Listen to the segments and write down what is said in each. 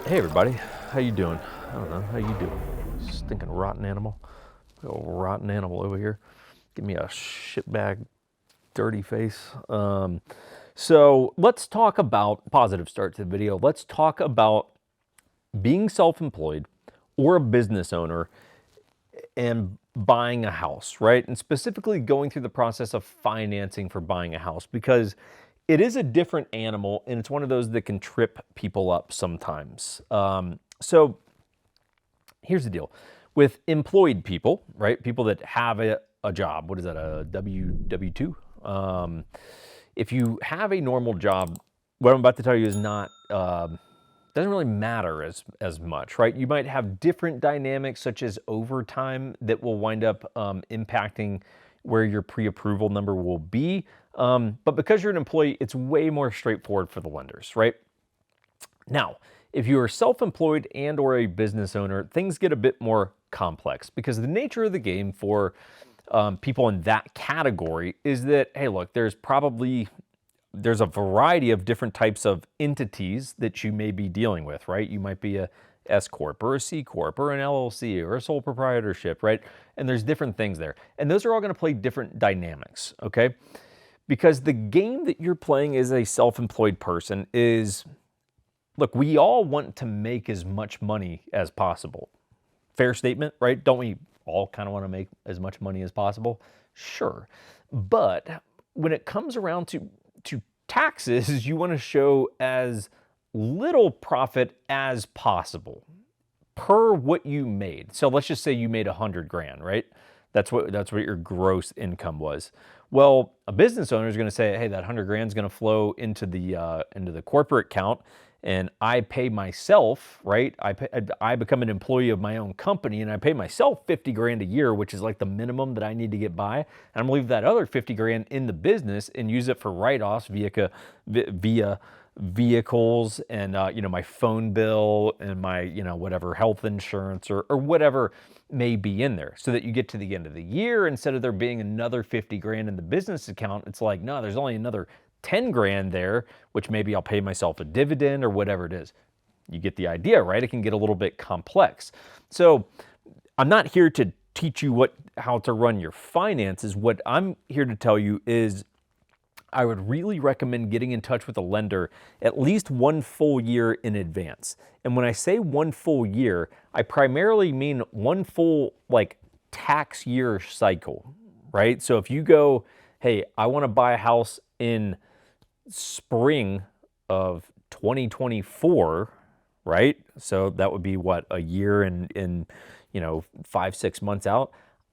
Hey everybody, how you doing? I don't know, how you doing? Stinking rotten animal. Big old rotten animal over here. Give me a shitbag, dirty face. So let's talk about, positive start to the video. Let's talk about being self-employed or a business owner and buying a house, right? And specifically going through the process of financing for buying a house, because it is a different animal and it's one of those that can trip people up sometimes. So here's the deal with employed people, right? People that have a job. What is that? A W2? If you have a normal job, what I'm about to tell you is not, doesn't really matter as much, right? You might have different dynamics such as overtime that will wind up impacting where your pre-approval number will be. But because you're an employee, it's way more straightforward for the lenders, right? Now, if you are self-employed and or a business owner, things get a bit more complex because the nature of the game for people in that category is that, hey, look, there's a variety of different types of entities that you may be dealing with, right? You might be a S Corp or a C Corp or an LLC or a sole proprietorship, right? And there's different things there. And those are all going to play different dynamics, okay? Because the game that you're playing as a self-employed person is, look, we all want to make as much money as possible. Fair statement, right? Don't we all kind of want to make as much money as possible? Sure. But when it comes around to taxes, you want to show as little profit as possible per what you made. So let's just say you made 100 grand, right? That's what your gross income was. Well, a business owner is going to say, hey, that 100 grand is going to flow into the corporate account, and I pay myself, right? I become an employee of my own company, and I pay myself 50 grand a year, which is like the minimum that I need to get by. And I'm gonna leave that other 50 grand in the business and use it for write-offs via vehicles and my phone bill and my whatever health insurance or whatever may be in there, so that you get to the end of the year, instead of there being another 50 grand in the business account, it's like, no, there's only another 10 grand there, which maybe I'll pay myself a dividend or whatever it is. You get the idea, right? It can get a little bit complex. So I'm not here to teach you how to run your finances. What I'm here to tell you is I would really recommend getting in touch with a lender at least 1 full year in advance. And when I say 1 full year, I primarily mean 1 full tax year cycle, right? So if you go, hey, I want to buy a house in spring of 2024, right? So that would be what, a year and 5-6 months out.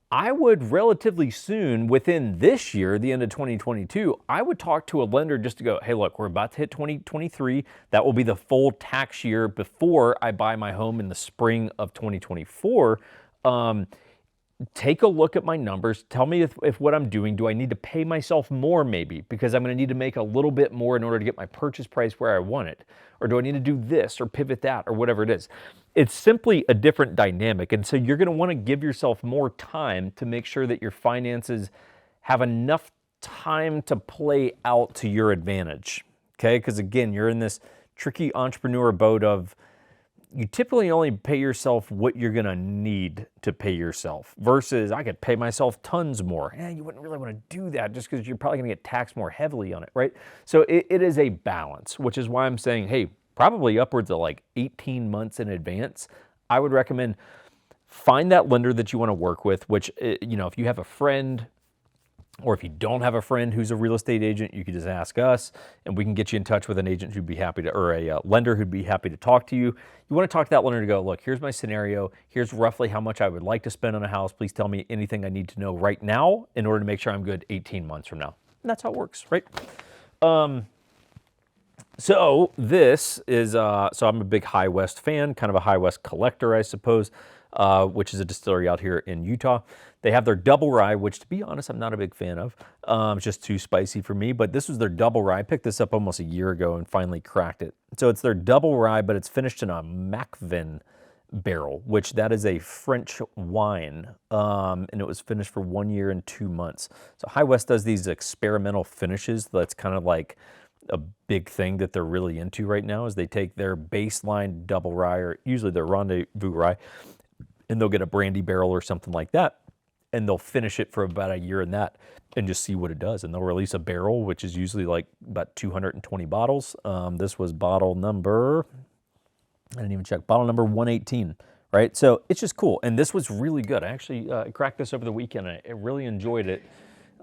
I would relatively soon, within this year, the end of 2022, I would talk to a lender just to go, hey, look, we're about to hit 2023. That will be the full tax year before I buy my home in the spring of 2024. Take a look at my numbers. Tell me if what I'm doing, do I need to pay myself more maybe because I'm going to need to make a little bit more in order to get my purchase price where I want it? Or do I need to do this or pivot that or whatever it is? It's simply a different dynamic. And so you're going to want to give yourself more time to make sure that your finances have enough time to play out to your advantage. Okay? Because again, you're in this tricky entrepreneur boat of, you typically only pay yourself what you're going to need to pay yourself versus I could pay myself tons more. You wouldn't really want to do that just because you're probably going to get taxed more heavily on it, right? So it is a balance, which is why I'm saying, hey, probably upwards of 18 months in advance. I would recommend find that lender that you want to work with, which, if you have a friend, or if you don't have a friend who's a real estate agent, you can just ask us and we can get you in touch with an agent who'd be happy to, or a lender who'd be happy to talk to you. You want to talk to that lender to go, look, here's my scenario. Here's roughly how much I would like to spend on a house. Please tell me anything I need to know right now in order to make sure I'm good 18 months from now. And that's how it works, right? So this is, so I'm a big High West fan, kind of a High West collector, I suppose, which is a distillery out here in Utah. They have their double rye, which to be honest, I'm not a big fan of. It's just too spicy for me, but this was their double rye. I picked this up almost a year ago and finally cracked it. So it's their double rye, but it's finished in a Macvin barrel, which that is a French wine. And it was finished for 1 year and 2 months. So High West does these experimental finishes. That's kind of like a big thing that they're really into right now is they take their baseline double rye, or usually their rendezvous rye, and they'll get a brandy barrel or something like that, and they'll finish it for about a year in that and just see what it does. And they'll release a barrel, which is usually like about 220 bottles. This was bottle number, I didn't even check, bottle number 118, right? So it's just cool. And this was really good. I actually cracked this over the weekend. I really enjoyed it.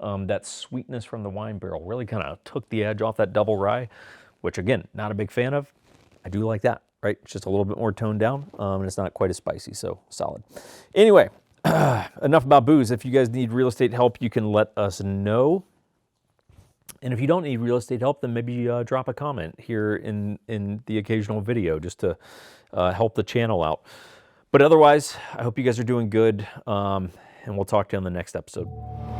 That sweetness from the wine barrel really kind of took the edge off that double rye, which again, not a big fan of. I do like that, right? It's just a little bit more toned down, and it's not quite as spicy, so solid. Anyway, enough about booze. If you guys need real estate help, you can let us know. And if you don't need real estate help, then maybe drop a comment here in the occasional video just to help the channel out. But otherwise, I hope you guys are doing good, and we'll talk to you on the next episode.